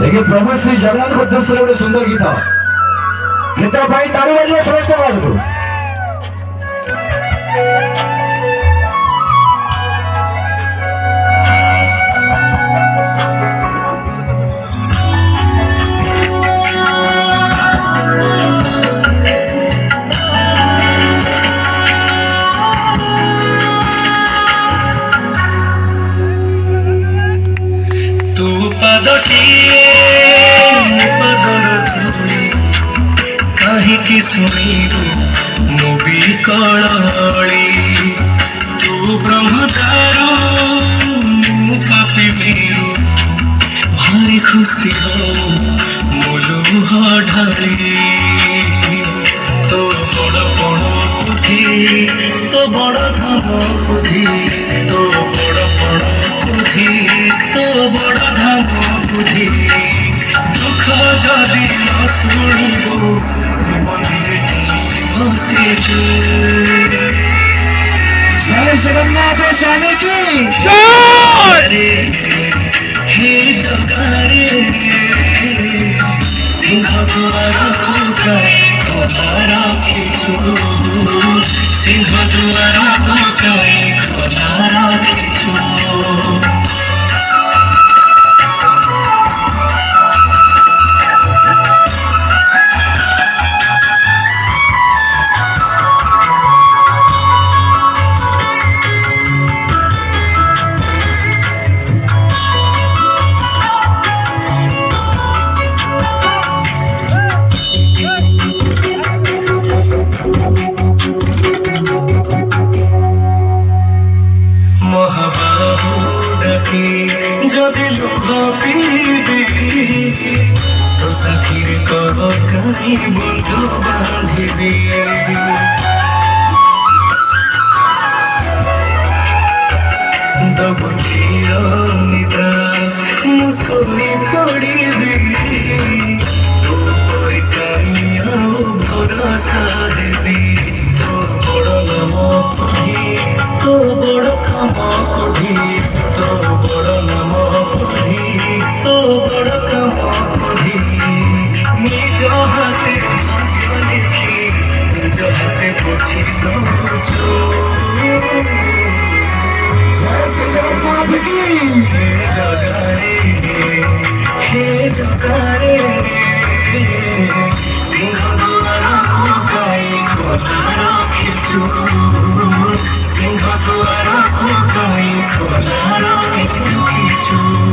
देखिए प्रभु श्री जगन्नाथ को दर्शन गोटे सुंदर गीत गीत पाई ताली बजे समस्त बाबू कहीं शुणु मुबी कली तू ब्रह्मदारू पापी मेरु भारी खुशी हो मुलुह ढाली तो बड़ बड़ बुद्धि तो बड़ धाम बुद्धि तो बड़ बड़ बुद्धि तो बड़ धाम बुद्धि दुख जदि न शुणु जय जगन्नाथ स्वामी की हे जगारे सिंह द्वार खोला खींचू सिंह द्वार खोला खींचू যদি লোভ পিবি তো সাথীর কব কাহি বন্ধু বাঁধিবি দব চির নিদ্রা মুস্করি পড়িবি তো পরিতাই ଆଉ ভরসা দেবি তো বড় নাম পড়ি তো বড় কাম পড়ি তো বড় নাম পড়ি তো বড় কাম পড়ি নিজ হাতে লিখি নিজ হাতে পড়ছি তো হে জগারে সিংহ দ্বার গাই খোলা খিচু সিংহ দ্বার গাই খোলা খিচু